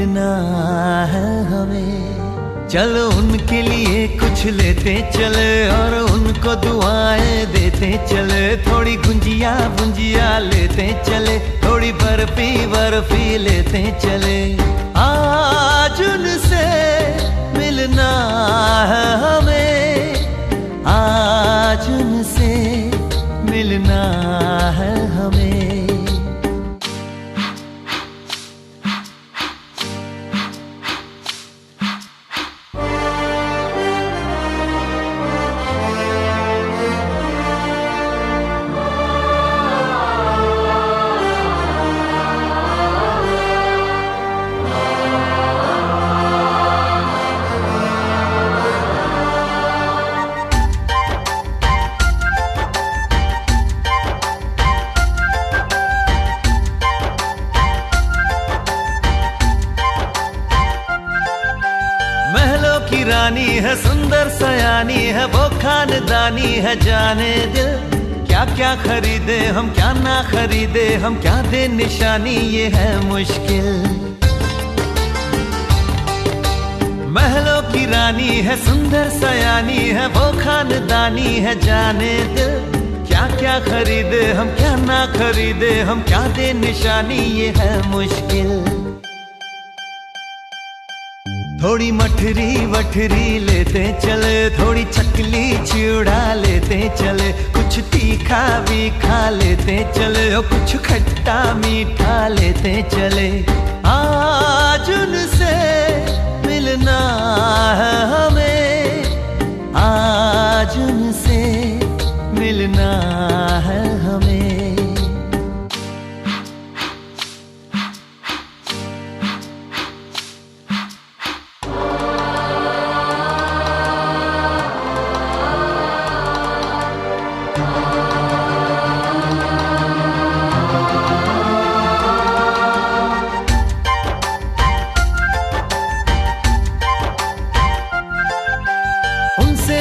मिलना है हमें। चलो उनके लिए कुछ लेते चले और उनको दुआएं देते चले। थोड़ी गुंजिया गुंजिया लेते चले, थोड़ी बर्फी बर्फी लेते चले। आज उनसे मिलना है हमें, आज उनसे मिलना है हमें। की रानी है, सुंदर सयानी है, वो खानदानी है जाने दिल। क्या क्या खरीदे हम, क्या ना खरीदे हम, क्या दे निशानी, ये है मुश्किल। महलों की रानी है, सुंदर सयानी है, वो खानदानी है जाने दिल। क्या क्या खरीदे हम, क्या ना खरीदे हम, क्या दे निशानी, ये है मुश्किल। थोड़ी मठरी वठरी लेते चले, थोड़ी चकली चिड़ा लेते चले। कुछ तीखा भी खा लेते चले और कुछ खट्टा मीठा लेते चले। आज उनसे मिलना है हमें, आज उनसे मिलना है हमें।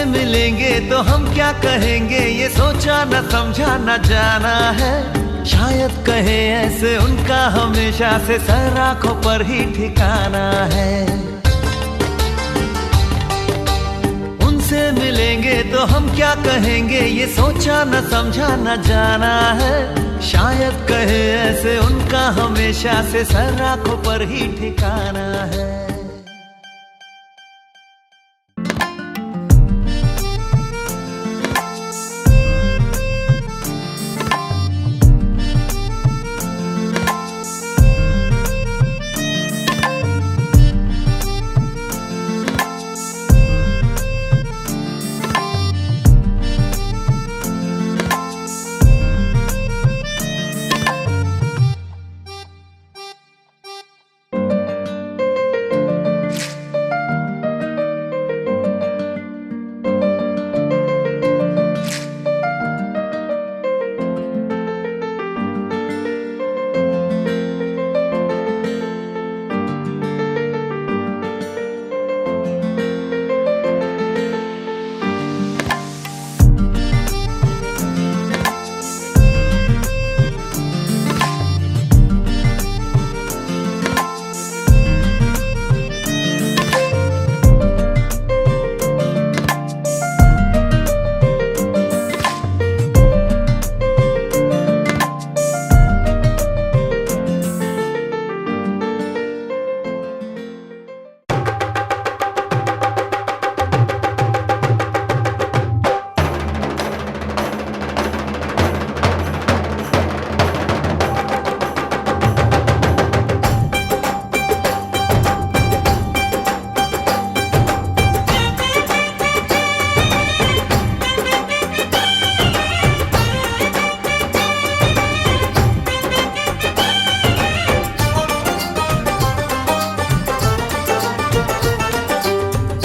मिलेंगे तो हम क्या कहेंगे, ये सोचा न समझा न जाना है। शायद कहे ऐसे उनका हमेशा से सर आंखों पर ही ठिकाना है। उनसे मिलेंगे तो हम क्या कहेंगे, ये सोचा न समझा न जाना है। शायद कहे ऐसे उनका हमेशा से सर आंखों पर ही ठिकाना है।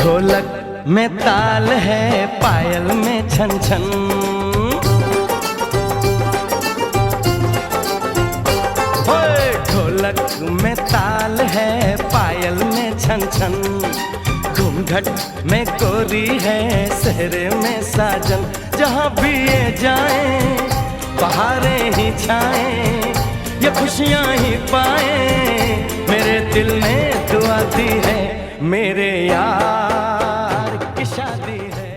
ढोलक में ताल है, पायल में छन छन। ढोलक में ताल है, पायल में छन छन। घूंघट में गोरी है, सेहरे में साजन। जहाँ भी ये जाए बहारें ही छाए, ये खुशियाँ ही पाए। मेरे दिल में हुआ थी है, मेरे यार की शादी है।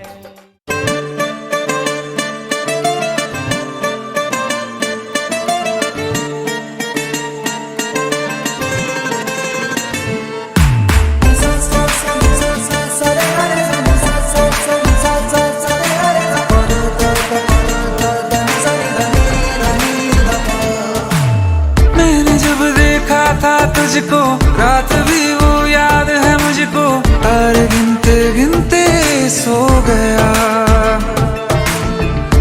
तुझको रात भी वो याद है मुझको, तारे गिनते गिनते सो गया।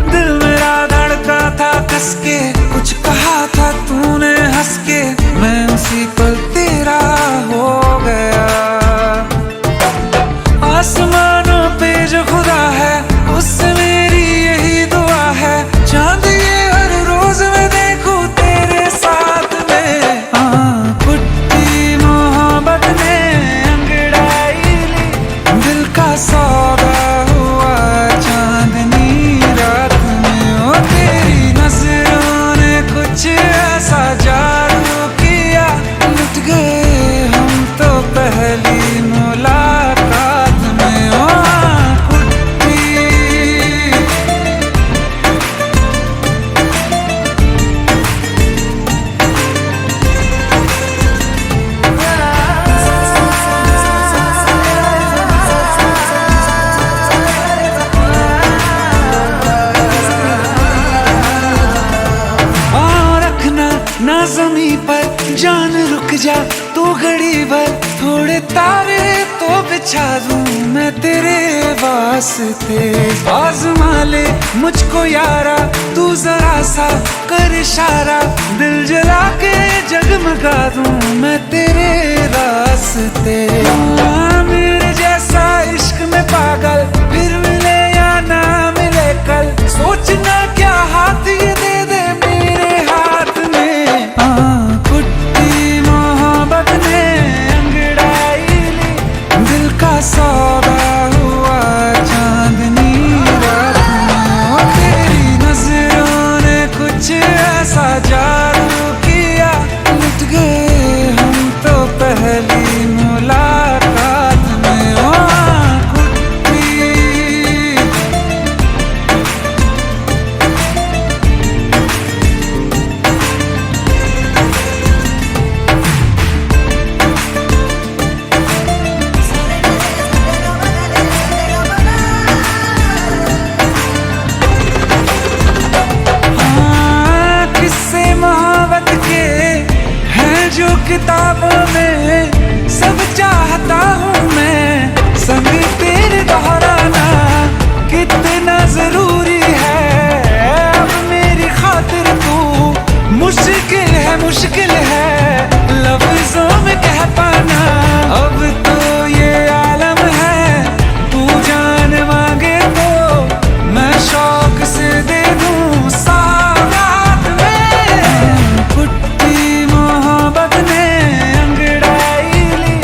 दिल मेरा धड़का था कस के, कुछ कहा था तूने हंस के, मैं उसी पल तेरा हो गया। आसमानों पे जो खुदा है उससे मेरी यही दुआ है, चांद ये हर रोज मैं देखूं तेरे साथ में। सौदा हुआ चांदनी रात में, ओ तेरी नजरों ने कुछ ऐसा जादू किया, लुट गए हम तो पहली मुलाकात में। ओ ना ज़मीं पर जान रुक जा तू घड़ी भर, थोड़े तारे तो बिछा दूं मैं तेरे वास्ते। आज़मा ले मुझको यारा तू जरा सा कर इशारा, दिल जला के जगमगा दूं मैं तेरे रास्ते। मेरे जैसा इश्क में पागल फिर मिले या ना मिले कल, सोचना क्या हाथ ये दे दे मेरे हाथ में। कुट्टी मोहब्बत ने अंगड़ाई ली, दिल का सौदा हुआ चांदनी रात में, ओ तेरी नजरों ने कुछ ऐसा जादू किया, लुट गए हम तो पहली मुलाकात में। ओ किताबों में सब चाहता हूँ मैं, संग तेरे दोहराना कितना जरूरी है। अब मेरी खातिर तू मुश्किल है लफ्जों में कह पाना। अब तो ये आलम है तू जान मांगे तो मैं शौक से दे दूँ सौगात में। कुट्टी मोहब्बत ने अंगड़ाई ली,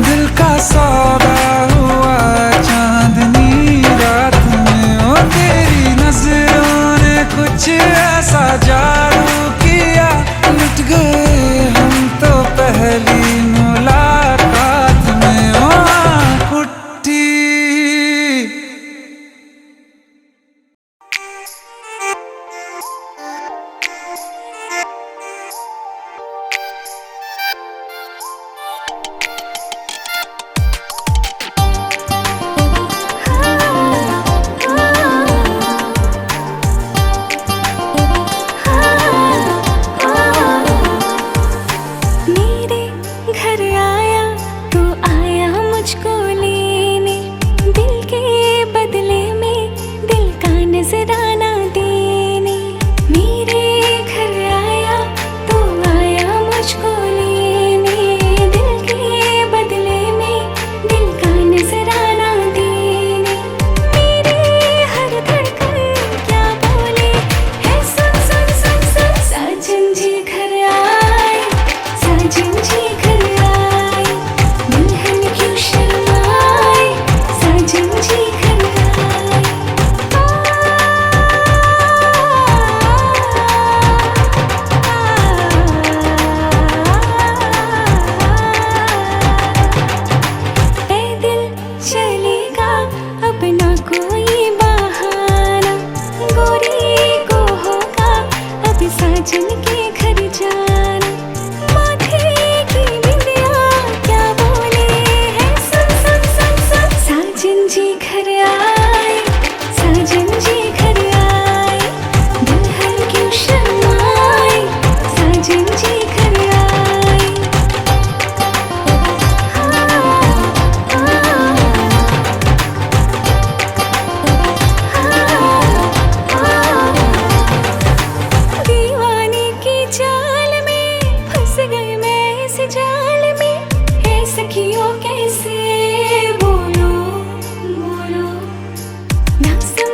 दिल का सौदा हुआ चांदनी रात में, ओ तेरी नजरों ने कुछ ऐसा जादू किया, लुट गए हम तो पहली मुलाकात में। ओ कुट्टी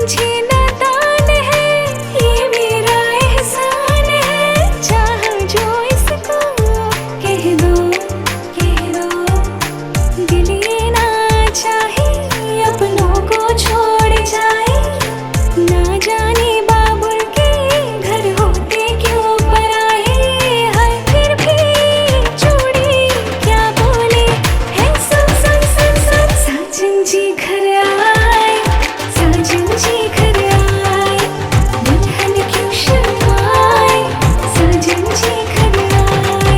समझे नादान है, ये मेरा एहसान है। चाह जो इसको कह दो, दिल ये ना चाहे अपनों को छोड़ जाए। ना जाने बाबुल के घर होते क्यों पराए, हाय फिर भी जोड़ी क्या बोले है। सुन सुन सुन सुन साजन जी घर आए, साजन जी घर आए, दुल्हन क्यों शर्माए। साजन जी घर आए,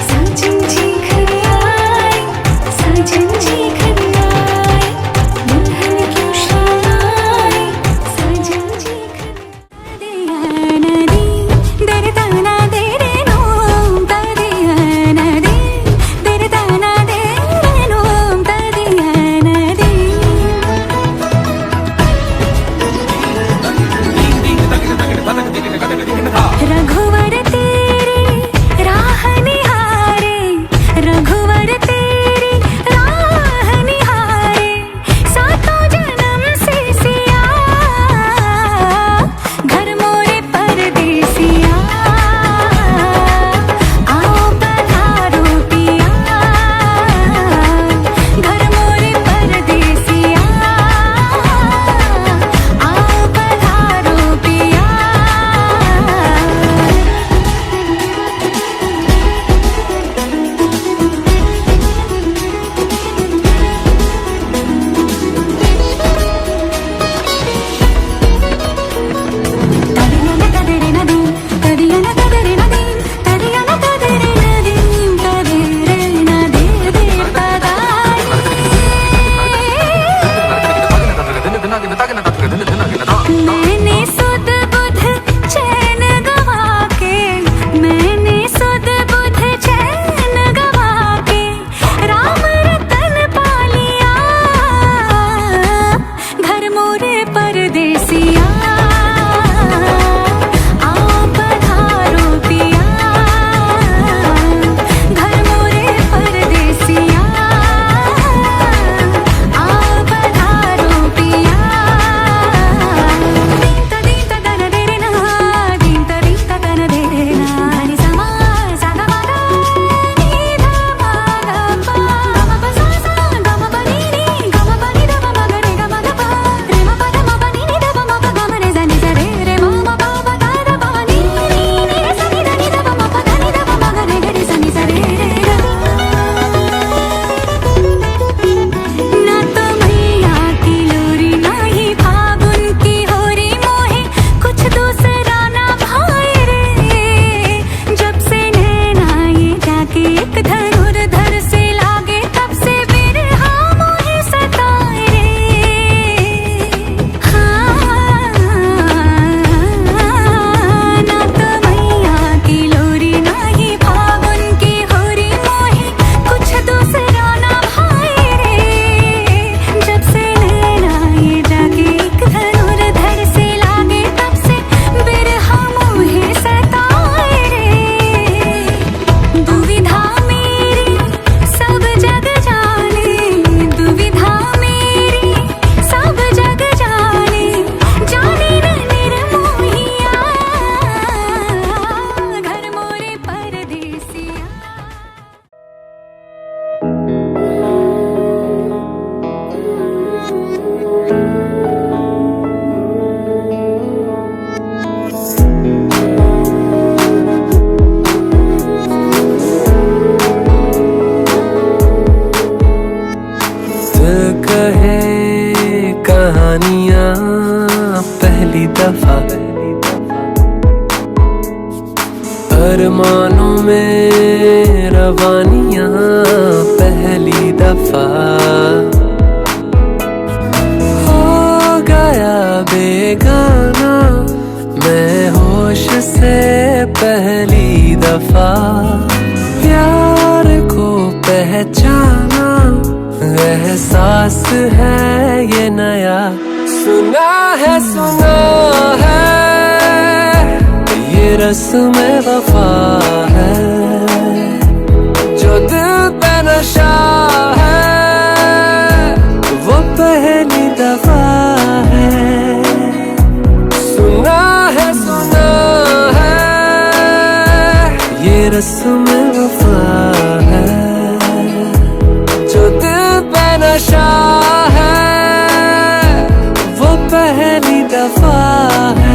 साजन जी घर आए, साजन जी घर आए, दुल्हन क्यों शर्माए। साजन जी घर नदी दर ताना दे रे नोम तदिया नदी दर ताना दे रे नोम तदिया नदी। रघुवर तेरी राह निहारे, रघुवर तेरी राह निहारे, सातों जन्म से सिया घर मोरे परदेसिया। आओ पधारो पिया घर मोरे परदेसिया। आओ पधारो पिया। मैंने सुध बुध चैन गवा के, मैंने सुध बुध चैन गवा के, राम रतन पा लिया घर मोरे परदेसिया। आओ पधारो पिया घर मोरे परदेसिया। आओ पधारो पिया। दीन दन दे रे ना, दीन दन दे रे ना, नि सा मा सा गा मा गा नि धा मा गा पा मा पा सा सा गा मा पा नि नि गा मा पा नि धा मा गा रे गा मा गा पा रे मा पा धा मा पा नि नि धा मा पा गा मा रे सा नि सा रे मा मा पा पा धा धा पा नि नि सा नि धा नि धा मा पा धा नि धा मा गा रे गा रे सा नि सा रे गा। ना तो मैया की लोरी ना ही फागुन की होरी, मोहे कुछ दूसरा ना भाए रे। जब से नैना ये जाके एक धनुर्धर से लागे, तब से बिरहा मोहे सताए रे। हाँ ना तो मैया की लोरी ना ही फागुन की होरी, मोहे कुछ दूसरा ना भाए रे। जब से नैना ये जाके एक धनुर्धर से लागे, तब से बिरहा मोहे सताए रे। दुविधा मेरी सब जग जाने, दुविधा मेरी सब जग जाने, जाने न निर्मोहिया घर मोरे परदेसिया। दिल कहे कहानियां पहली दफा, अरमानों में रवानियां पहली दफा। हो गया बेगाना मैं होश से पहली दफा, प्यार को पहचाना एहसास है ये नया। सुना है ये रस्म वफा है, जो दिल पे नशा है वो पहली दफा है। पहली दफा है।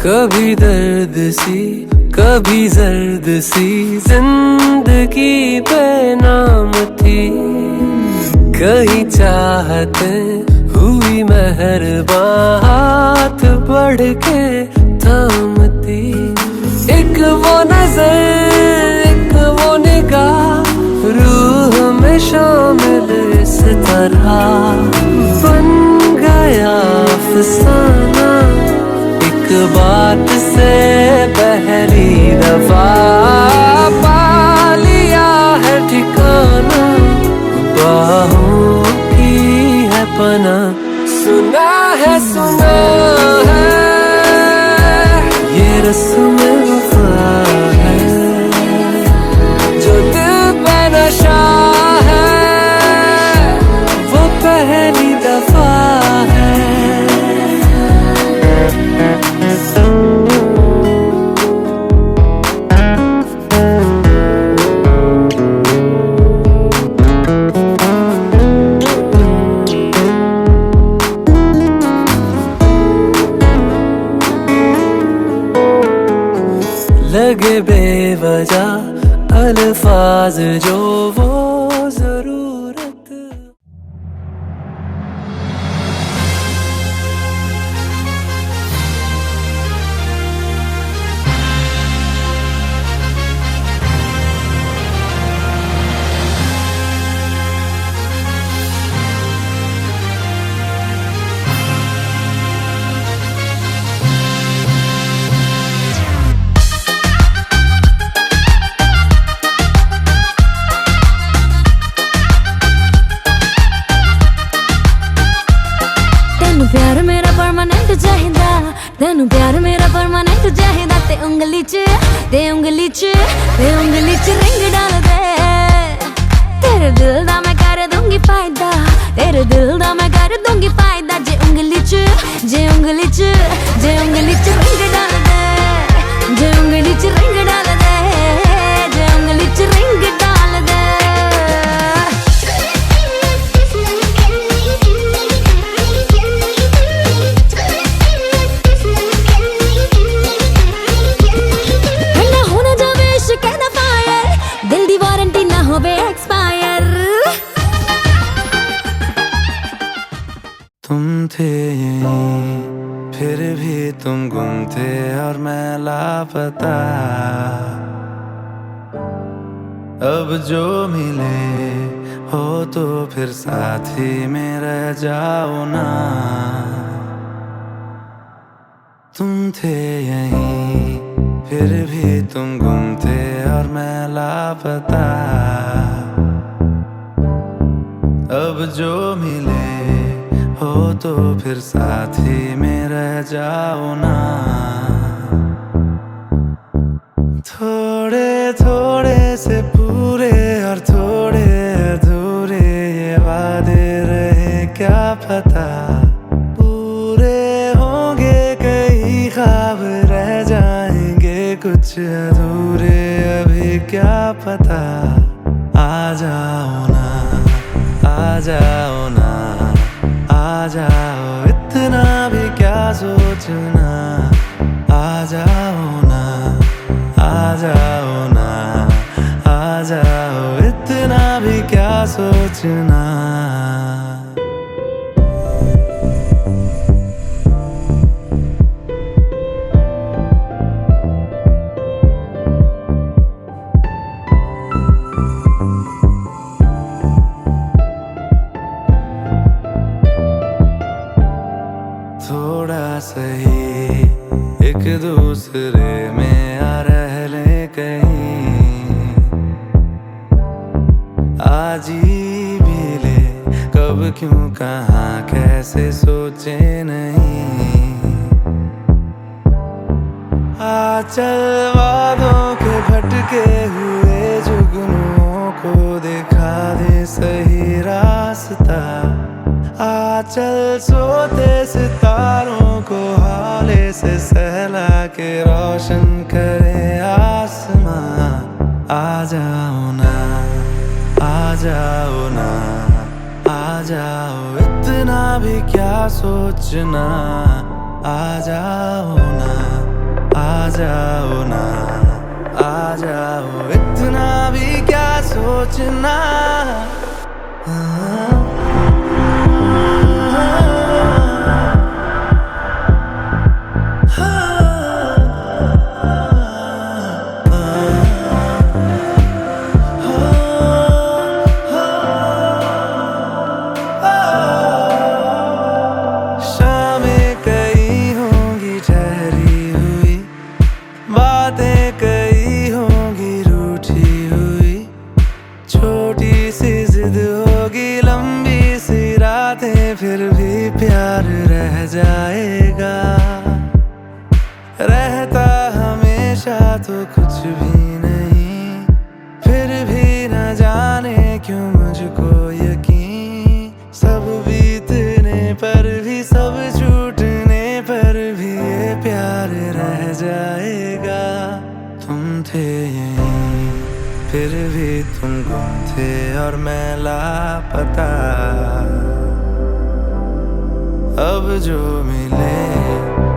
कभी दर्द सी कभी जर्द सी जिंदगी बेनाम थी, कहीं चाहते हुई मेहरबान हाथ बढ़ के थामती। एक वो नजर एक वो निगाह रूह में शामिल इस तरह बन गया अफसाना। एक बात से पहली दफा पा लिया है ठिकाना, बाहों की है पना। सुना है ये रस्म वफा है, जो दिल पे नशा है वो पहली दफा है। लगे बेवजह अल्फाज जो वो जरूरत। प्यार मेरा परमानेंट चाहिदा, तेनू प्यार मेरा परमानेंट चाहिदा। ते उंगली च रिंग डाल दे, तेरे दिल दा मैं कर दूंगी फायदा, तेरे दिल दा मैं कर दूंगी फायदा। जे उंगली च रिंग डाल दे, जे उंगली च रिंग डाल दे, जे उंगली च रिंग डाल दे। दिल दी वारंटी ना होवे एक्सपायर। तुम थे यहीं फिर भी तुम गुम थे और मैं लापता। अब जो मिले हो तो फिर साथ ही में रह जाओ ना। तुम थे यहीं फिर भी तुम गुम थे और मैं लापता। अब जो मिले हो तो फिर साथ ही में रह जाओ ना। थोड़े थोड़े से पूरे और थोड़े अधूरे ये वादे रहे क्या पता पूरे होंगे, कई ख्वाब रह जाएंगे कुछ अधूरे अभी क्या पता। आ जाओ ना, आ जाओ ना, आ जाओ इतना भी क्या सोचना। आ जाओ ना, आ जाओ ना, आ जाओ इतना भी क्या सोचना। थोड़ा सही एक दूसरे में आ रह ले कहीं, आज ही भी ले, कब क्यों कहाँ कैसे सोचे नहीं। आ चल वादों के भटके हुए जुगनुओं को दिखा दे सही रास्ता। आ चल सोते सितारों को हाले से सहला के रोशन करे आसमां। आ जाओ ना, आ जाओ ना, आ जाओ, इतना भी क्या सोचना। आ जाओ ना, आ जाओ ना, आ जाओ, इतना भी क्या सोचना। शामें कई होंगी ठहरी हुई, बातें कई होंगी रूठी हुई। छोटी सी जिद होगी, लंबी सी रातें, फिर भी प्यार रह जाएगा। रहता हमेशा तो कुछ भी नहीं, फिर भी न जाने क्यों मुझको यकीन। सब बीतने पर भी, सब छूटने पर भी ये प्यार रह जाएगा। तुम थे यहीं, फिर भी तुम गुम थे और मैं लापता। अब जो मिले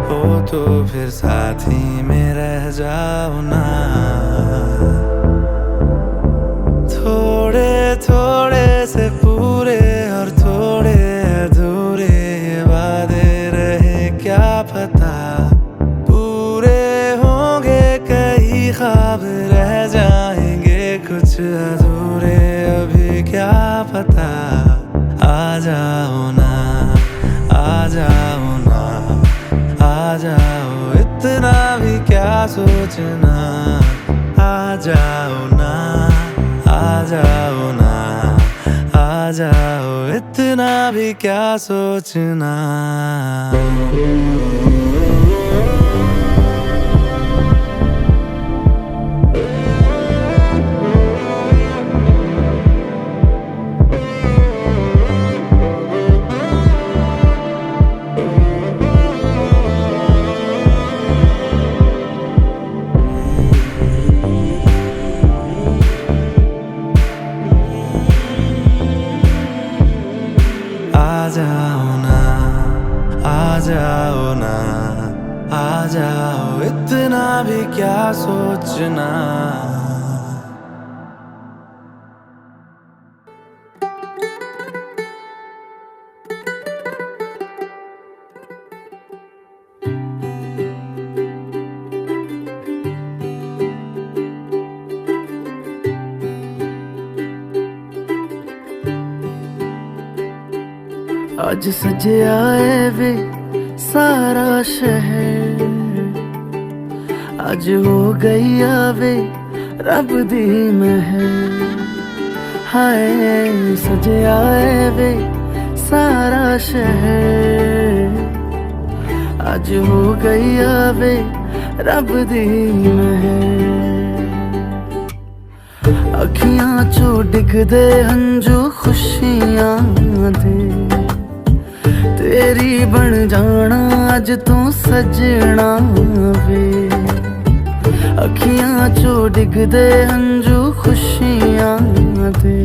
हो तो फिर साथ ही में रह जाओ ना। थोड़े थोड़े से पूरे और थोड़े अधूरे ये वादे रहे क्या पता। पूरे होंगे कई ख्वाब, रह जाएंगे कुछ अधूरे अभी क्या पता। आ जाओ ना, आ जाओ ना, आ जाओ, इतना भी क्या सोचना। आ जाओ ना, आ जाओ ना, आ जाओ, इतना भी क्या सोचना। आ जाओ ना, आ जाओ ना, आ जाओ, इतना भी क्या सोचना। आज सजया है वे सारा शहर, आज हो गई आवे रब दी महर। हाय सजया है वे सारा शहर, आज हो गई आवे रब दी महर। अखियां चो डिगदे हंजू खुशियां दे, तेरी बन जाना अज तू सजना वे। अखियां चो डिगदे हंजू खुशियां दे,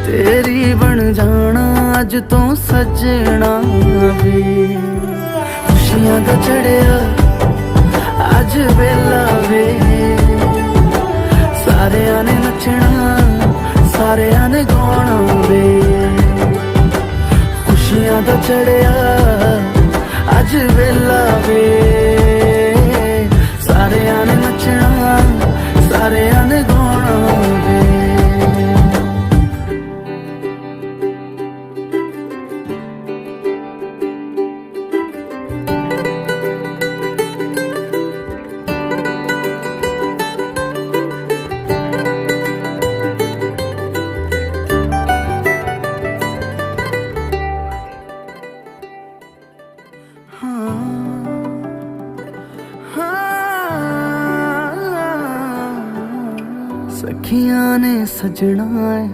तेरी बन जाना अज तू सजना वे। खुशियां दा चढ़िया अज वेला वे, सारेयां ने नचना सारेयां ने गाना वे। खुशियां दा चढ़िया अज वेला वे, सारेयां ने नचना सारेयां ने गाना वे। ने सजना है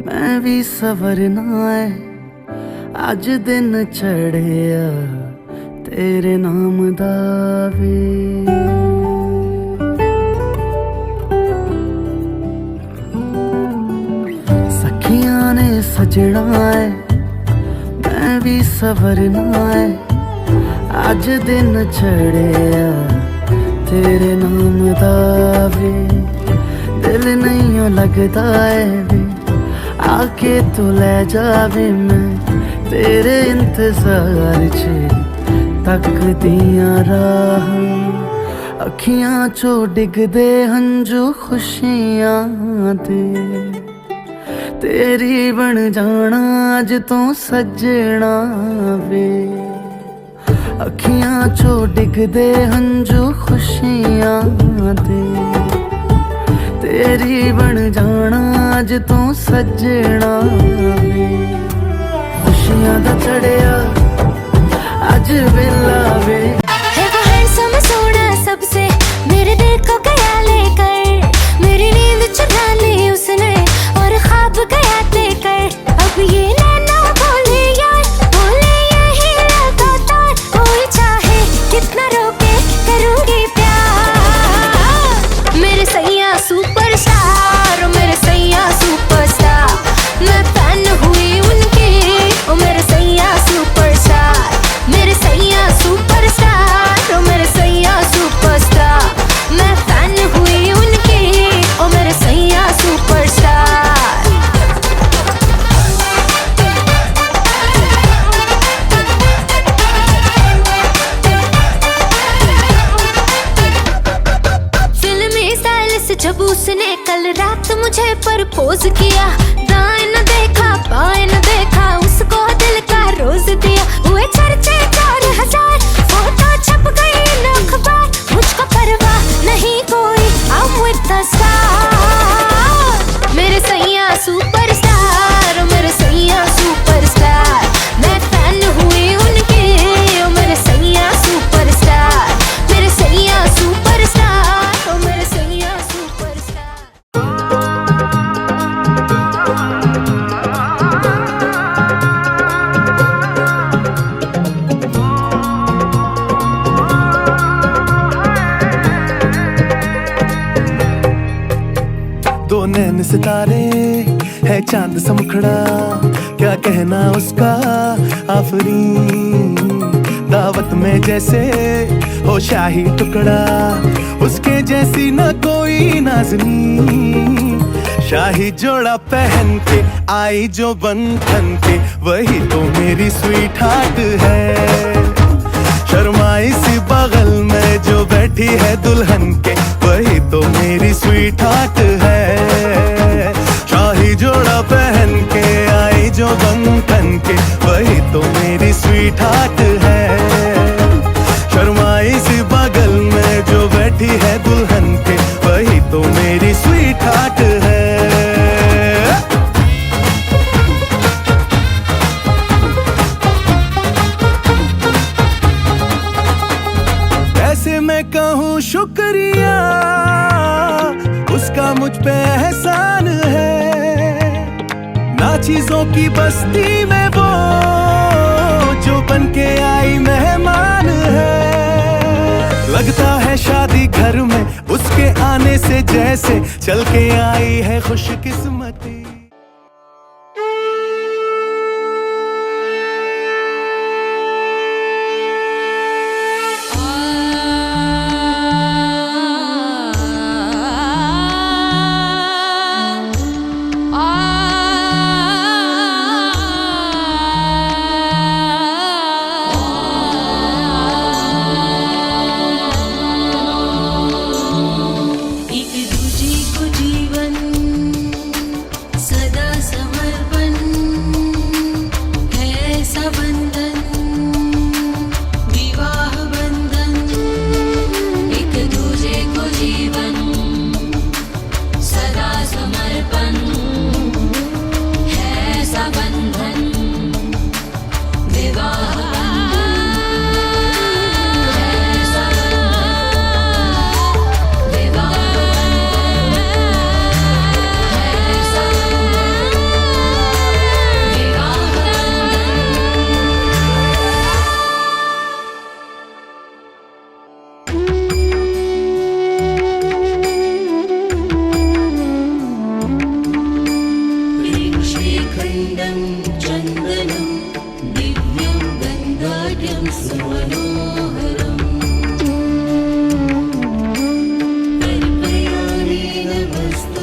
मैं भी सवरना है अज दिन चढ़िया तेरे नाम दा वे सखियां ने सजना है मैं भी सवरना है अज दिन चढ़िया तेरे नाम दा वे दिल नहीं लगता है वे आके तू ले जावे मैं तेरे इंतजार च तकदियां राह अखियां चो डिगदे हंजू खुशियां दे तेरी बन जाना अज तो सजना वे अखियां चो डिगदे हंजू खुशियां दे तेरी बन जाना अज तो सजना वे खुशियां दा चढ़िया अज वेला वे है वो हैंडसम सोना सबसे मेरे दिल को गया लेकर मेरी नींद चुरा ली उसने और ख्वाब गया लेकर अब ये नैना बोले यार बोले यही लगातार कोई चाहे कितना रोके करूंगी प्यार मेरे सैया सुपरस्टार मेरे सैया सुपरस्टार मैं फैन हुई उनकी ओ मेरे सैया सुपरस्टार मेरे सैया सुपरस्टार ओ मेरे सैया सुपरस्टार मैं फैन हुई उनकी ओ मेरे सैया सुपरस्टार फिल्मी स्टाइल से जब उसने कल रात मुझे प्रपोज किया दाएं न देखा बाएं न देखा उसको दिल का रोज दिया हुए चर्चे 4000 फोटो छप गई न अखबार मुझको परवाह नहीं कोई I'm with the star मेरे सैया सुपरस्टार मेरे सैया सुपरस्टार मैं फैन हुई उनकी ओ मेरे सैया सुपरस्टार मेरे सैया सुपरस्टार ओ मेरे सैया सुपरस्टार दो नैन सितारे है चांद सा मुखड़ा क्या कहना उसका आफरीन दावत में जैसे हो शाही टुकड़ा उसके जैसी न कोई नाज़नीन शाही जोड़ा पहन के आई जो बंधन के वही तो मेरी स्वीट हार्ट है शर्माई सी बगल में जो बैठी है दुल्हन के वही तो मेरी स्वीट हार्ट है शाही जोड़ा पहन के आई जो बंधन के वही तो मेरी स्वीट हार्ट है शर्माई सी बगल में जो बैठी है दुल्हन के वही तो मेरी स्वीट हार्ट है मैं कहूँ शुक्रिया उसका मुझ पे एहसान है ना चीजों की बस्ती में वो जो बन के आई मेहमान है लगता है शादी घर में उसके आने से जैसे चल के आई है खुशकिस्मती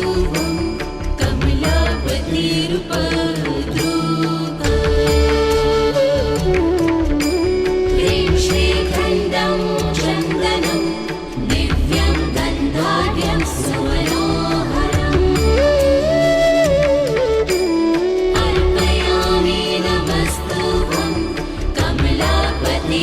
नमस्तुभं कमलापतिरुपद्रुका ह्रीं श्रीगन्धं चन्दनं दिव्यं गन्धाढ्यं सुमनोहरम् अर्पयामि नमस्तुभं कमलापतिरुपद्रुका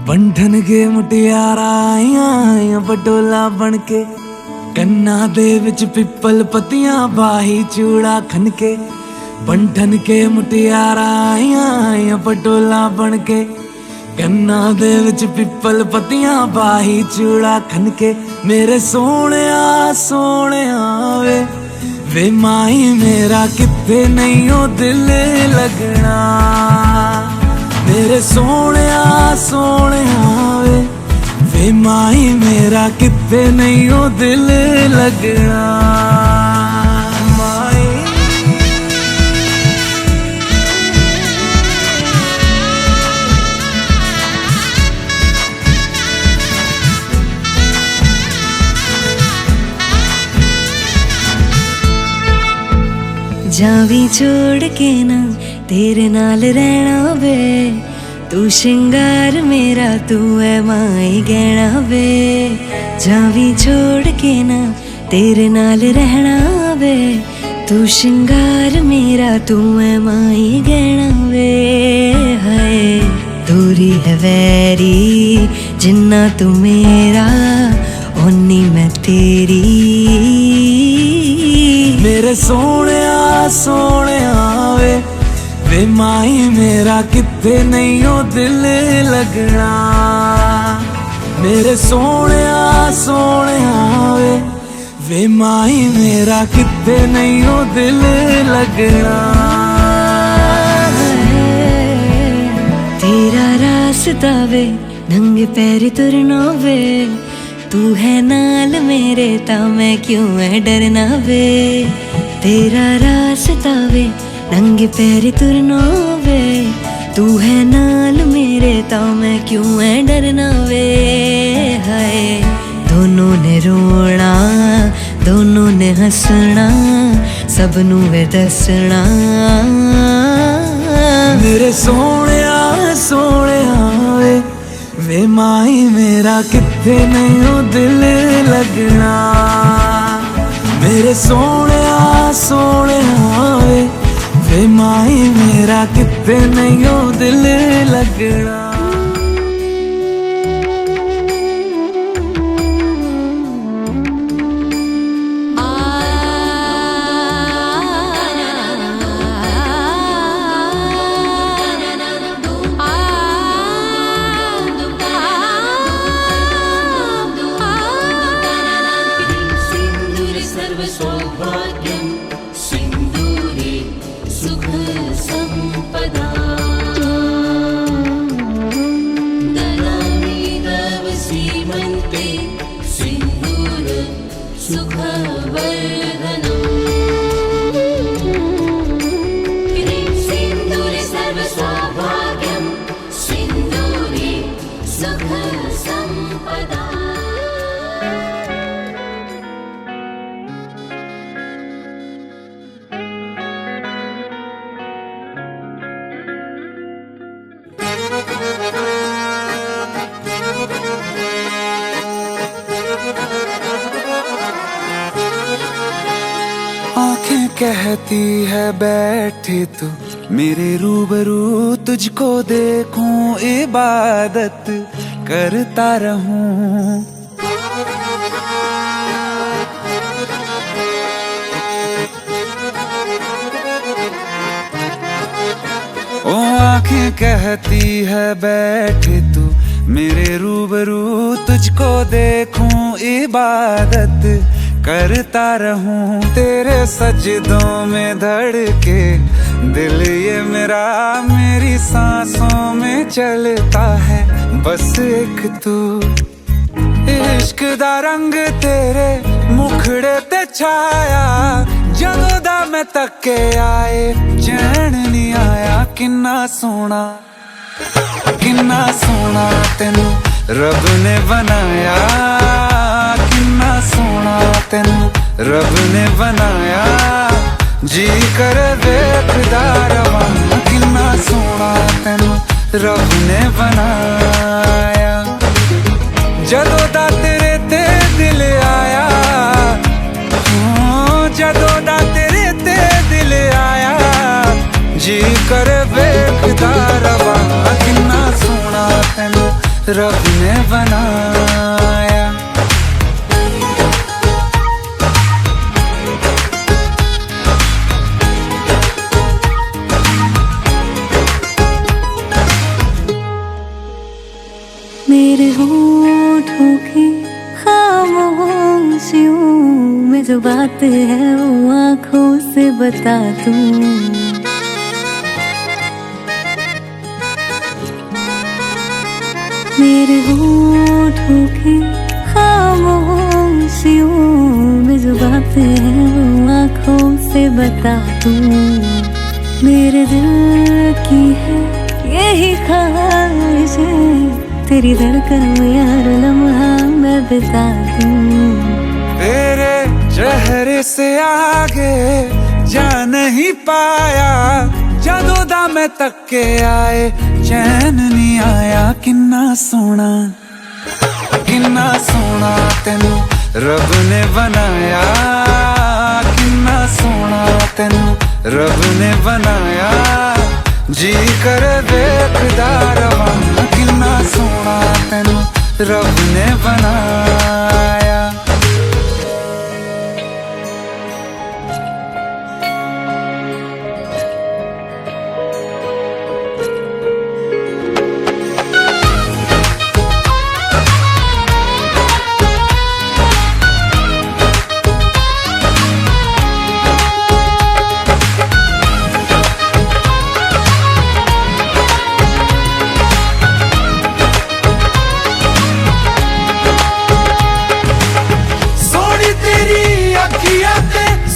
बंधन के मुटियारा आईਆਂ बटोला बन के ਕੰਨਾਂ ਦੇ ਵਿੱਚ ਪਿੱਪਲ ਪੱਤੀਆਂ ਬਾਹੀ ਚੂੜਾ ਖਨ ਕੇ ਬੰਧਨ ਕੇ ਮੁਟਿਆਰਾਂ ਆਈਆਂ ਪਟੋਲਾ ਬਣ ਕੇ ਕੰਨਾਂ ਦੇ ਵਿੱਚ ਪਿੱਪਲ ਪੱਤੀਆਂ ਬਾਹੀ ਚੂੜਾ ਖਨ ਕੇ ਮੇਰੇ ਸੋਹਣਿਆ ਸੋਹਣਿਆ ਵੇ ਮਾਈ ਮੇਰਾ ਕਿੱਥੇ ਨਹੀਂ ਉਹ ਦਿਲ ਲੱਗਣਾ ਮੇਰੇ ਸੋਹਣਿਆ ਸੋਹਣਿਆ ਵੇ ਮਾਈ ਮੇਰਾ ਕਿੱਥੇ ਨਹੀਂ ਉਹ ਦਿਲ ਲੱਗਣਾ ਮਾਈ जावी छोड़ के ना तेरे नाल रहना वे तू श्रृंगार मेरा तू है माई गहना वे जावी छोड़ के ना तेरे नाल रहना वे तू श्रृंगार मेरा तू है माई गहना वे हाय दूरी है वैरी जिन्ना तू मेरा ओनी मैं तेरी मेरे सोहणिया सोहणिया वे माई मेरा कित्थे नहीं ओ दिल लगना मेरे सोहणिया सोहणिया वे माई मेरा कित्थे नहीं ओ दिल लगना तेरा रास्ता वे नंगे पैर तुरना वे तू है नाल मेरे ता मैं क्यों है डरना वे तेरा रास्ता वे नंगे पैर तुरना वे तू है नाल मेरे ता मैं क्यों है डरना वे हाय दोनों ने रोना दोनों ने हंसना सबनू वे दसना मेरे सोहणिया सोहणिया वे माई मेरा कित्थे नहीं ओ दिल लगना मेरे सोहणिया सोहणिया वे माई मेरा कित्थे नहीं ओ दिल लगना सौभाग्यं सिंदूरे सुख संपदा ददामि तव सीमन्ते सिंदूर सुखवर्धनम् ह्रीं सिंदूरे सर्वसौभाग्यं सिंदूरे सुख संपदा आंखें कहती है बैठे तू मेरे रूबरू तुझको देखूं इबादत करता रहूं ओ आंखें कहती है बैठे तू मेरे रूबरू तुझको देखूं इबादत करता रहूं तेरे सजदों में धड़के दिल ये मेरा मेरी सांसों में चलता है बस एक तू इश्क दा रंग तेरे मुखड़े ते छाया जदों दा मैं तके आए चैन नहीं आया किन्ना सोना तेनू रब ने बनाया किन्ना सोना तेनू रब ने बनाया जी कर वेखदा रवां किन्ना सोना तेनू रब ने बनाया जदों दा तेरे ते दिल आया जदों दा तेरे ते दिल आया जी कर वेखदा रवां किन्ना सोना तेनू रब ने बनाया। मेरे होठों की खामोशियों में जो बात है वो आँखों से बता दूं। मेरे होठों की खामोशियों में जो बात है वो आँखों से बता दूं। मेरे दिल की है यही ख्वाहिश है, तेरी धड़कन में हर लम्हा मैं बिता दूं। तेरे चेहरे से आगे जा नहीं पाया, जदों मैं तक के आए चैन नहीं आया। किन्ना सोना तेनू रब ने बनाया, किन्ना सोना तेनू रब ने बनाया। जी कर देखदा रवां, किन्ना सोना तेनू रब ने बनाया।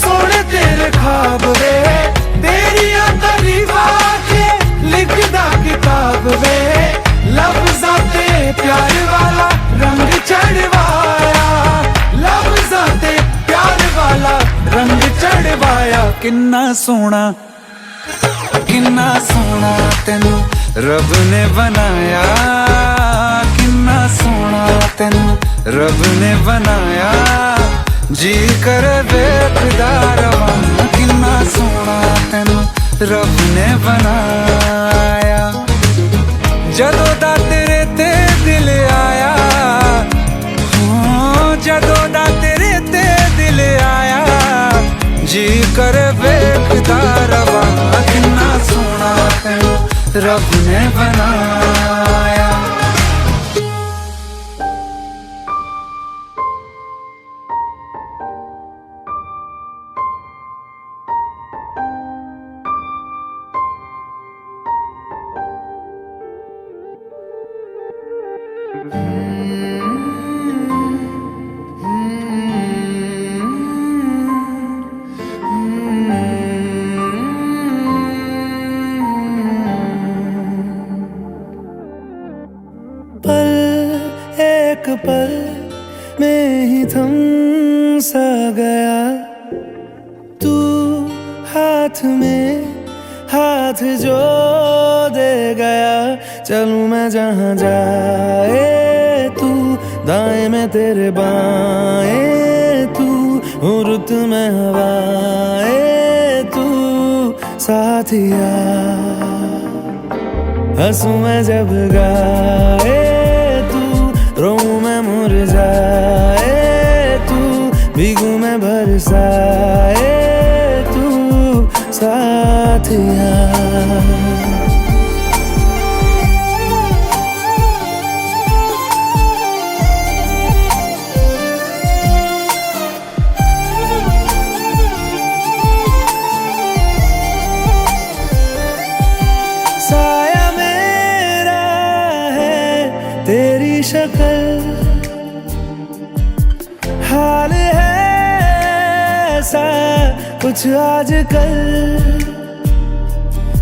सोने तेरे ख्वाब वे, तेरिया तारीफां के लिखदा किताब वे। लफ्ज़ां ते प्यार वाला रंग चढ़वाया, लफ्ज़ां ते प्यार वाला रंग चढ़वाया। किन्ना सोना तेनू रब ने बनाया, किन्ना सोना तेनू रब ने बनाया। जी कर देखदा रवां, किन्ना सोना तेनू रब ने बनाया। जदों दा तेरे ते दिल आया, जदों दा तेरे ते दिल आया। जी कर देखदा रवां, किन्ना सोना तेनू रब ने बनाया। एक पल में ही थम सा गया, तू हाथ में हाथ जो दे गया। चलूं मैं जहाँ जाए तू, दाएं में तेरे बाएं तू, रुत में हवाएं तू साथिया। हंसूं मैं जब गाए तू, रोऊं मैं मुरझाए तू, भीगूं मैं बरसाए तू साथिया। साया मेरा है तेरी शक्ल, हाल है ऐसा कुछ आजकल।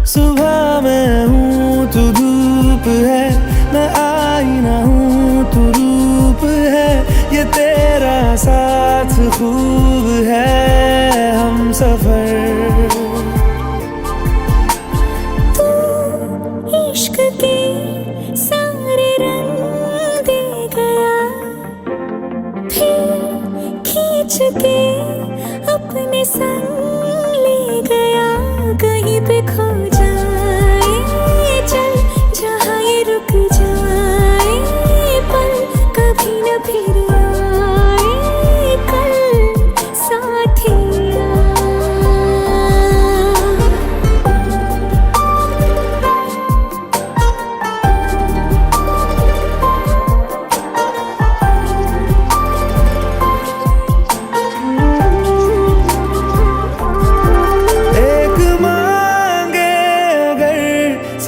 सुबह मैं हूँ तू धूप है, मैं आईना हूँ तू रूप है। ये तेरा साथ खूब है हम सफर। इश्क के सारे रंग दे गया, फिर खींच के अपने संग ले गया। कहीं पे खो जाए चल, जहाँ ये रुक जाए।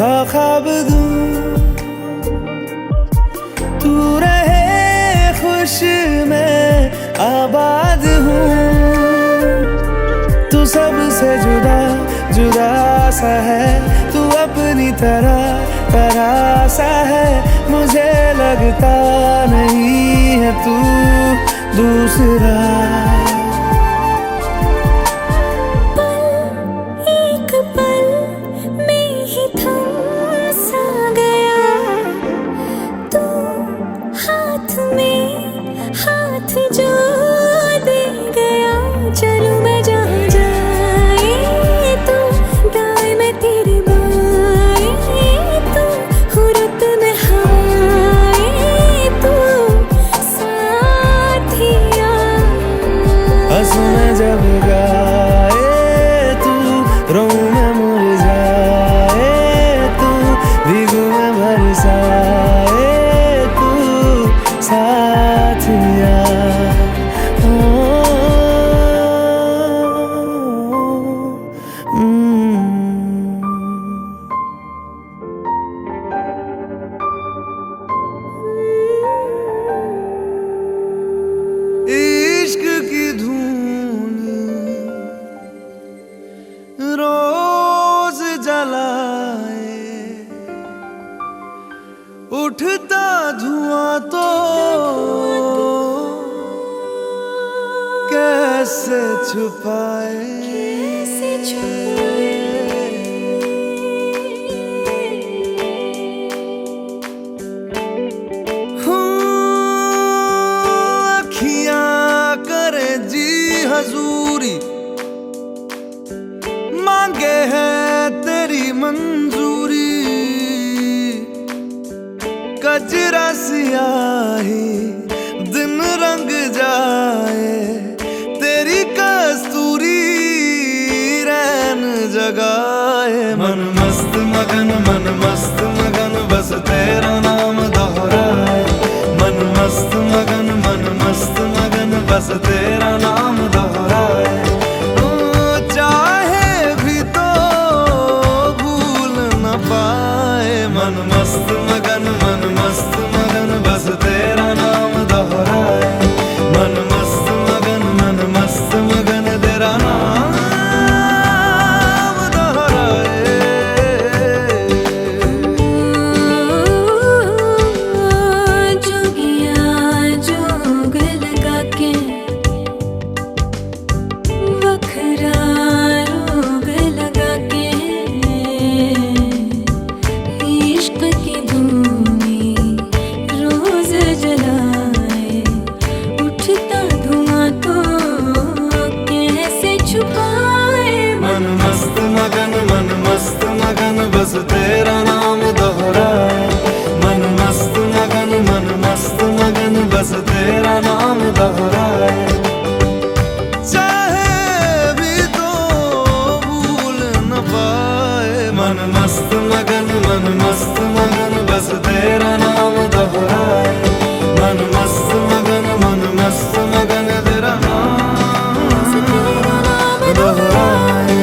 सा ख्वाब दूं, तू रहे खुश मैं आबाद हूँ। तू सबसे जुदा जुदा सा है, तू अपनी तरह सा है, मुझे लगता नहीं है तू दूसरा। एक पल में ही थम सा गया, तू हाथ में हाथ जो दे गया। चलूं मैं जहाँ जाए तू दाएं मैं तेरे बाएं, तू हुरत में हाय तू साथिया। हंसूं मैं जब गाए तू, रोऊं मैं मुरझाए तू, भीगूं मैं बरसाए तू साथिया। इश्क की धून रोज जलाए, उठता धुआं तो कैसे छुपाए। अखियां करे जी हजूरी, मांगे है तेरी मंजूरी। कजरा सियाही दिन रंग जाए, तेरी कस्तूरी रैन जगाए। मन मस्त मगन बस तेरा नाम दोहराए। मन मस्त मगन बस तेरा नाम दोहराए। चाहे भी तो भूल न पाए। मन मस्त मगन बस तेरा नाम दोहराए। मन मस्त मगन तेरा नाम दोहराए। जोगिया जोग लगा के वखरा रोग लगा के, इश्क की धूनी रोज जलाए, उठता धुआं तो कैसे छुपाए। मन मस्त मगन बस तेरा नाम दोहराए। मन मस्त मगन बस तेरा नाम दोहराए। चाहे भी तो भूल न पाए। मन मस्त मगन बस तेरा नाम दोहराए। मन मस्त मगन तेरा नाम दोहराए।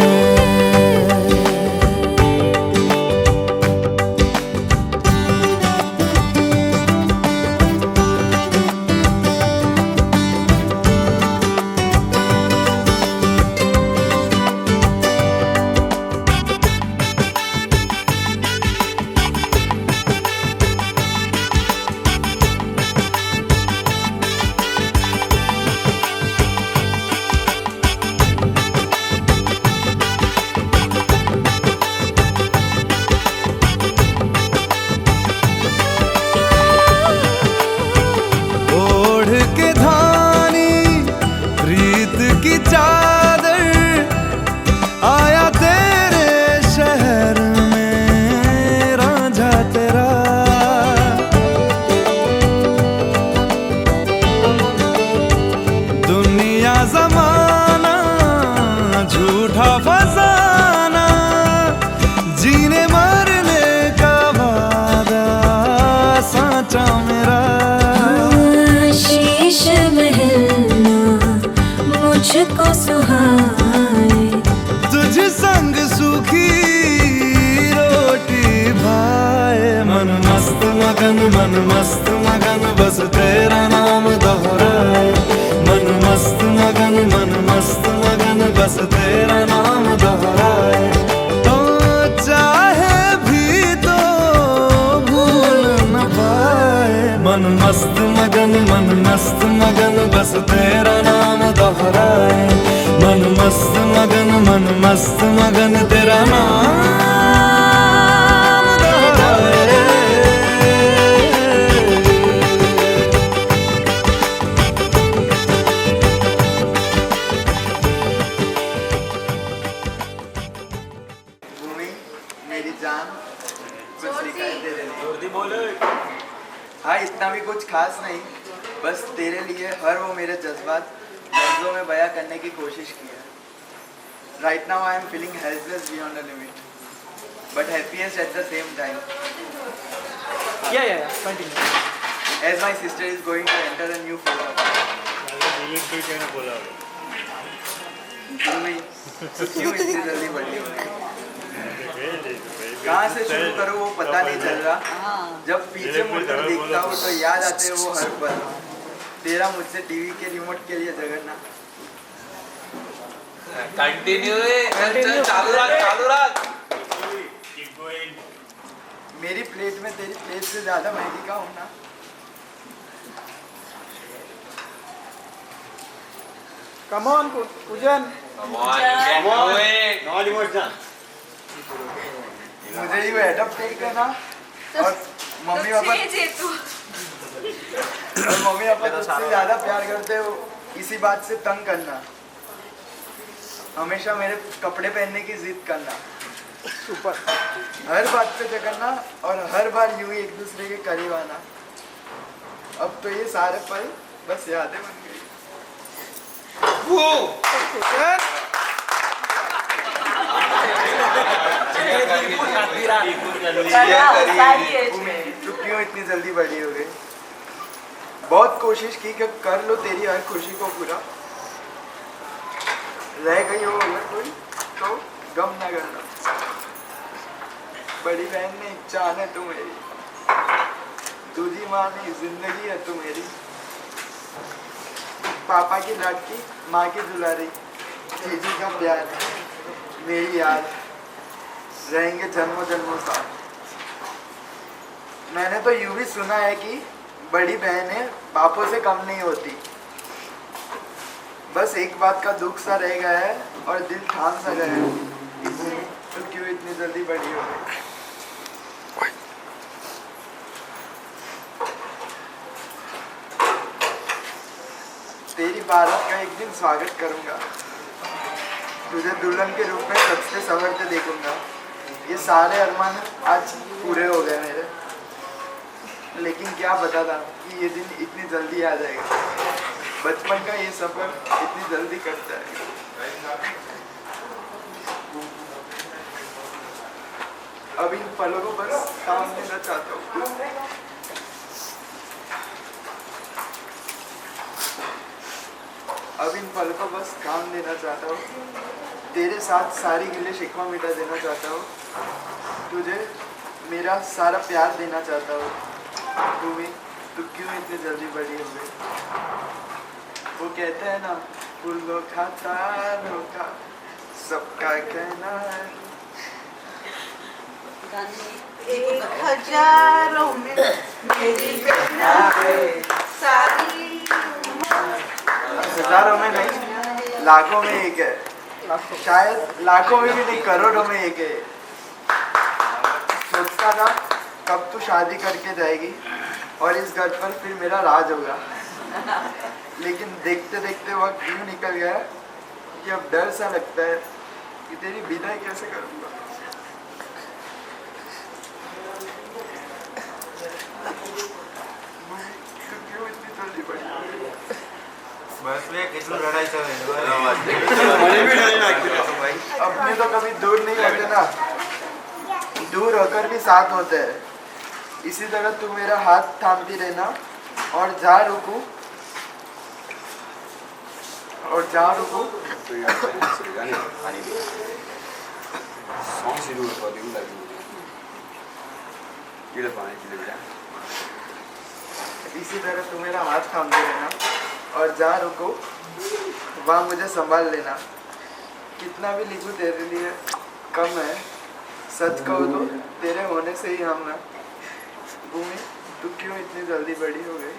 मन मस्त मगन बस तेरा नाम दोहराए, मन मस्त मगन बस तेरा नाम दोहराए। तो चाहे भी तो भूल न पाए, मन मस्त मगन बस तेरा नाम दोहराए, मन मस्त मगन तेरा नाम दोहराए। भूमि मेरी जान, कुछ दिखाई दे रही। हाँ, इतना भी कुछ खास नहीं, बस तेरे लिए हर वो मेरे जज्बात लफ्ज़ों में बयां करने की कोशिश की है। Right now I am feeling helpless beyond the limit, but happiest at the same time. Yeah, continue. As my sister is going to enter a new phase. भूमि, तो क्यों इतनी जल्दी बड़ी हो गई? कहाँ से शुरू करूँ वो पता नहीं चल रहा। जब पीछे मुड़कर देखता हूँ तो याद आते हैं वो हर पल। तेरा मुझसे टीवी के रिमोट के लिए झगड़ना। कंटिन्यू चालू रख। मेरी प्लेट में तेरी प्लेट से ज्यादा मैगी का होना। Come on, Pujan. मुझे ही वो एडप्ट नहीं करना और मम्मी पापा तुझसे ज्यादा प्यार करते हो, इसी बात से तंग करना, हमेशा मेरे कपड़े पहनने की जिद करना, हर बात पे झगड़ना और हर बार यूं ही एक दूसरे के करीब आना। अब तो ये सारे पल बस यादें बन गई। तू क्यों इतनी जल्दी बड़ी हो गई? बहुत कोशिश की कि कर लो तेरी हर खुशी को पूरा, रह गई हो अगर कोई तो गम न करना। बड़ी बहन ने एक जान है तू मेरी, दूजी माँ ने जिंदगी है तू मेरी, पापा की लड़की माँ की दुलारी, जीजी का प्यार मेरी याद, रहेंगे जन्मों जन्मों साथ। मैंने तो यूं भी सुना है कि बड़ी बहनें बापों से कम नहीं होती। बस एक बात का दुख सा रह गया है और दिल ठान सा गया है, तो क्यों इतनी जल्दी बड़ी हो गई? तेरी बारात का एक दिन स्वागत करूंगा, तुझे दुल्हन के रूप में सजते संवरते देखूंगा। ये सारे अरमान आज पूरे हो गए मेरे, लेकिन क्या पता था कि ये दिन इतनी जल्दी आ जाएगा। बचपन का ये सफर इतनी जल्दी कट जाएगा। अब इन पलों को बस काम देना चाहता हूँ। अब इन पल को बस काम देना चाहता हूँ, तेरे साथ सारी गिले शिकवा मिटा देना चाहता हूँ, तुझे मेरा सारा प्यार देना चाहता हूँ। तू क्यों इतनी जल्दी बड़ी हो गई? वो कहते हैं ना, फूलों का तारों का सबका कहना है, 1000 में मेरी बेटा सारी हजारों में नहीं, लाखों में एक है, शायद लाखों में भी नहीं, करोड़ों में एक है। सोचता था कब तू शादी करके जाएगी और इस घर पर फिर मेरा राज होगा, लेकिन देखते देखते वक्त यूं निकल गया कि अब डर सा लगता है कि तेरी विदाई कैसे करूँगा। क्यों इतनी जल्दी बड़ी? बस में कितनी लड़ाई चल रही है। अपने तो कभी दूर नहीं होते ना, दूर होकर भी साथ होते हैं। इसी तरह तू मेरा हाथ थामती रहना और जा रुकू इसी तरह तू मेरा हाथ थामते रहना और जहाँ रुको वहाँ मुझे संभाल लेना। कितना भी लिखूँ तेरे लिए कम है, सच कहो तो तेरे होने से ही हम हैं। भूमि तू क्यों इतनी जल्दी बड़ी हो गई?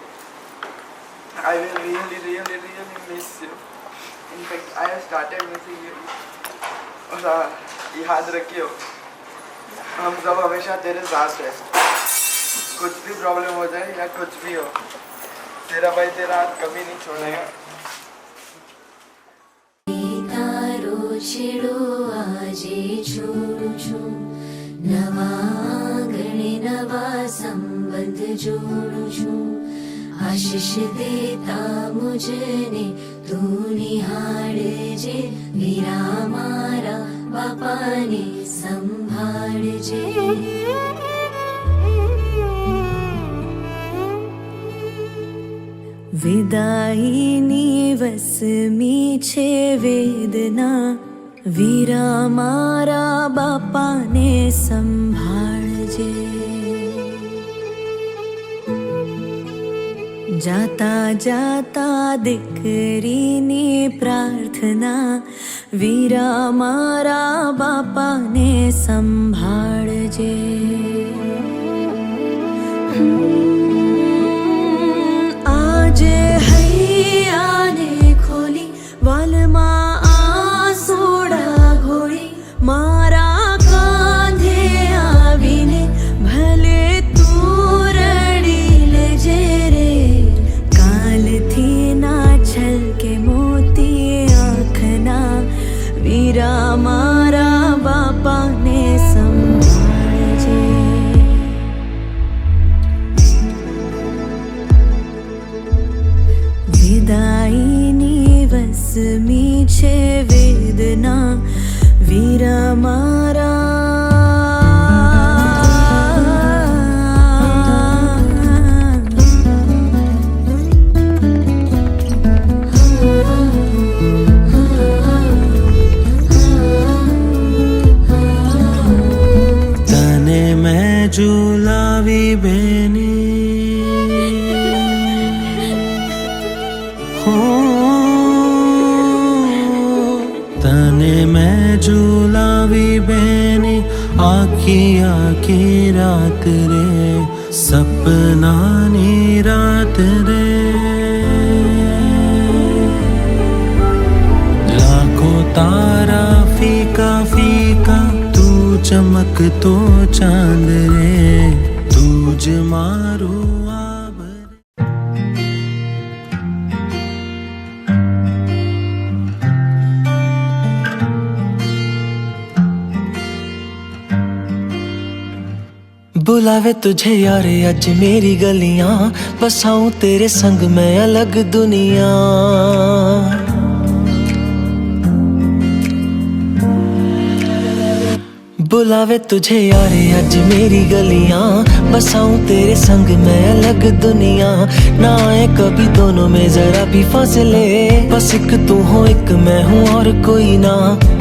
I will really, really, really miss you. In fact, I have started missing you. और याद रखियो, हम सब हमेशा तेरे साथ हैं। कुछ भी प्रॉब्लम हो जाए या कुछ भी हो, तेरा भाई तेरा हाथ कभी नहीं छोड़ेगा। तारो छेड़ो आजे छोड़ू छूं, नवा आंगणे नवा संबंध जोड़ू छूं। आशीष देता मुझने तू निहाळजे, वीरा मारा बापाने संभाळजे। विदाईनी वसमी छे वेदना, वीरा मारा बापाने संभाळजे। जाता जाता दीकरीनी प्रार्थना, वीरा मारा बापाने संभाळजे। આજે હૈયાને ખોલી વાલમાં આસોડા ઘોળી, મારા કાંધે આવીને ભલે તું રડી લેજે રે। કાલથી ના છલકે મોતી આંખના, વીરા મારા બાપાને સંભાળજે। विदाईनी वसमी छे वेदना, वीरा मारा तने मैं झूलावी बेनी, तने मैं झूलावी बेनी, आखी आखी रात रे, सपना नी रात रे। लाखों तारा फीका फीका, तू चमक तो चांद रे, तुझ मारो बुलावे तुझे यारे अज मेरी गलियां, बसाऊं तेरे संग मैं अलग दुनिया। बुलावे तुझे यारे अज मेरी गलियां, बसाऊं तेरे संग मैं अलग दुनिया। ना आए कभी दोनों में जरा भी फासले, बस एक तू हो एक मैं हूँ और कोई ना।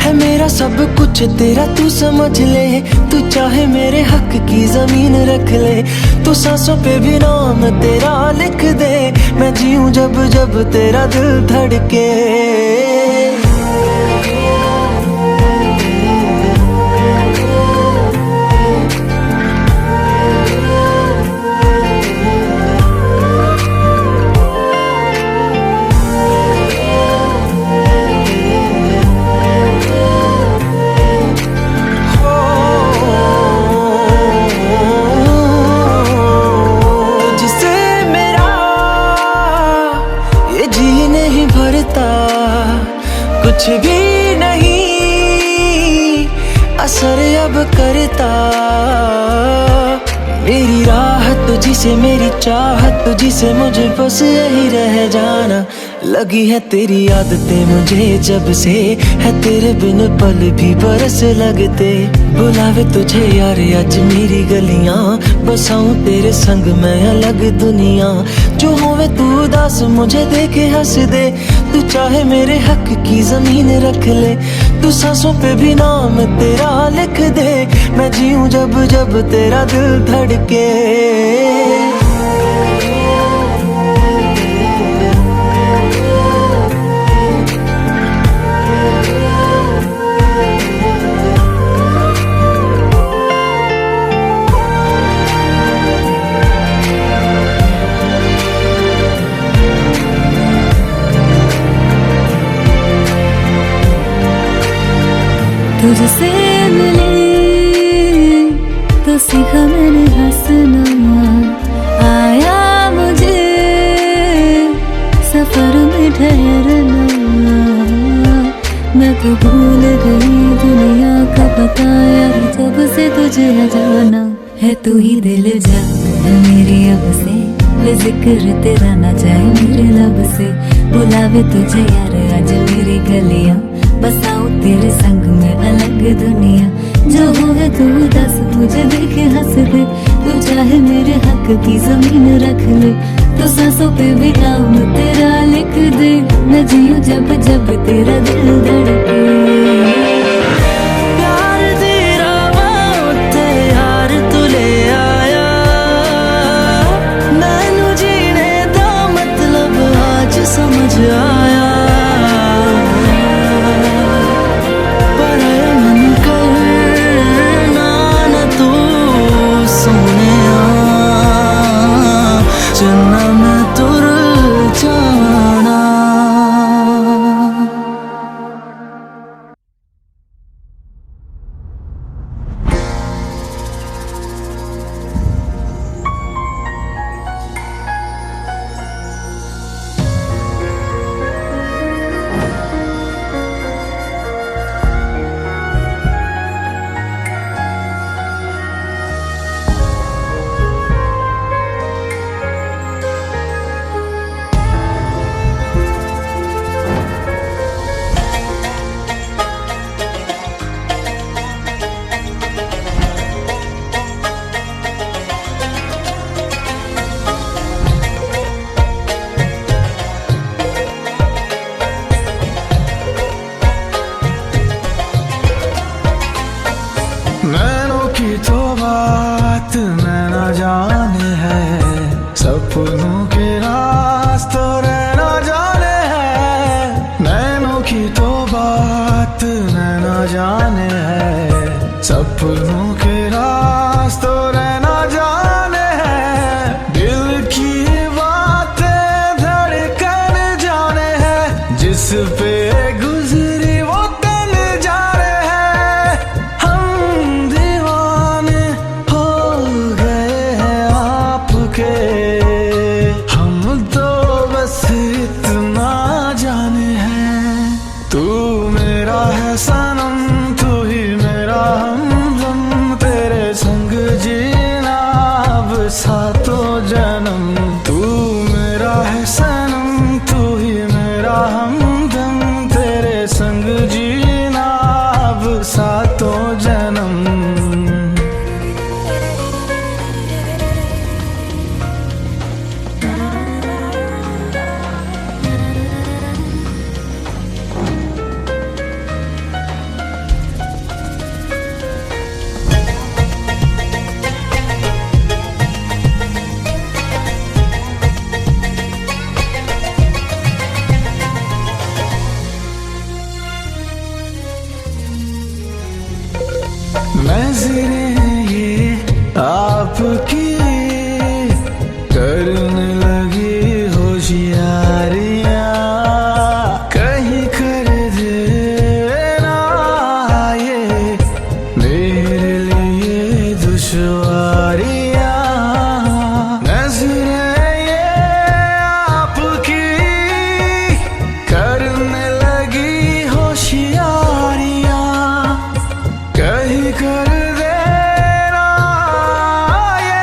है मेरा सब कुछ तेरा तू समझ ले, तू चाहे मेरे हक की जमीन रख ले। तू सांसों पे भी नाम तेरा लिख दे, मैं जीऊं जब जब तेरा दिल धड़के। कुछ भी नहीं असर अब करता, मेरी राहत तुझी से, मेरी चाहत तुझी से, मुझे बस यही रह जाना। लगी है तेरी आदतें मुझे जब से, है तेरे बिन पल भी बरस लगते। बुलावे तुझे यार आज मेरी गलियां, बसाऊं तेरे संग मैं अलग दुनिया। जो होवे तू उदास मुझे देखे हंस दे, तू चाहे मेरे हक की जमीन रख ले। तू सांसों पे भी नाम तेरा लिख दे, मैं जीऊं जब जब तेरा दिल धड़के। तुझसे मिले तो सीखा मैंने हंसना, आया मुझे सफर में ठहरना। मैं तो भूल गई दुनिया का पता यार, जब से तुझे जाना है। तू ही दिल जा मेरी अब से, वे जिक्र तेरा ना जाए मेरे लब से। बुलावे तुझे यार आज मेरी गलियां, बसाऊं तेरे संग में अलग दुनिया। जो होवे तू दस मुझे देखे हंस दे, तू चाहे मेरे हक की जमीन रख ले। तो सांसों पे भी नाम तेरा लिख दे, मैं जीऊं जब जब तेरा दिल धड़के। प्यार तेरा वास्ते यार तू ले आया, मैनू जीने दा मतलब आज समझ आया। पर मन करना न तू सोनिया, चन्ना मैं तुर जाना। नैनों की तो बात नैना जाने है, सपनों के रास्तों रहना जाने है। नैनों की तो बात नैना जाने है, सपनों के रास्तों रहना जाने है। दिल की बातें धड़कन जाने है, जिस पे गुजरी वो तन जाने है। हम दीवाने हो गए हैं आपके, हम तो बस इतना जाने हैं। तू मेरा है सनम, तू ही मेरा हमदम, तेरे संग जीना अब सातों जन्म। तू मेरा है सनम, तू ही मेरा हमदम, तेरे संग जीना अब सातों जन्म। नज़रें ये आपकी करने लगी होशियारियां, कहीं कर देना ये मेरे लिए दुश्वारियां। नज़रें ये आपकी करने लगी होशियारियां, कहीं कर देना ये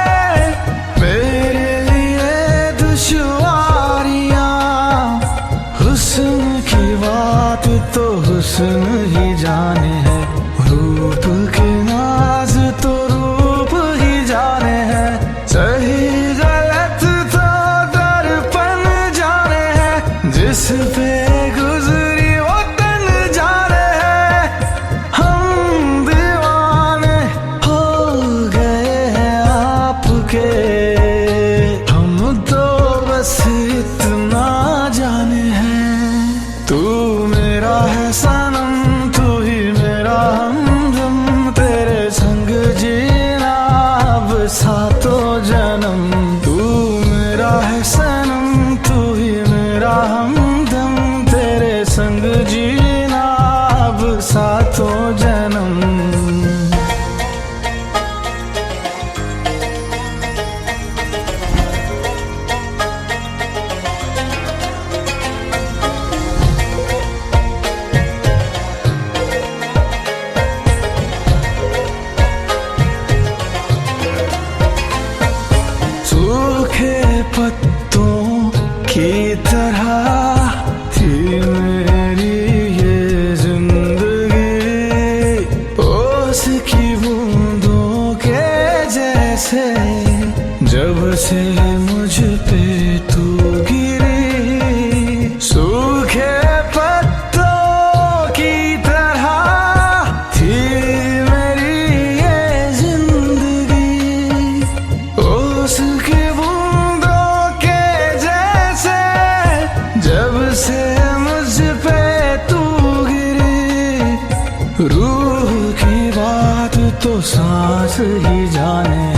जब से मुझ पे तू गिरी, सूखे पत्तों की तरह थी मेरी ये जिंदगी। ओस की बूंदों के जैसे जब से मुझ पे तू गिरी, रूह की बात तो सांस ही जाने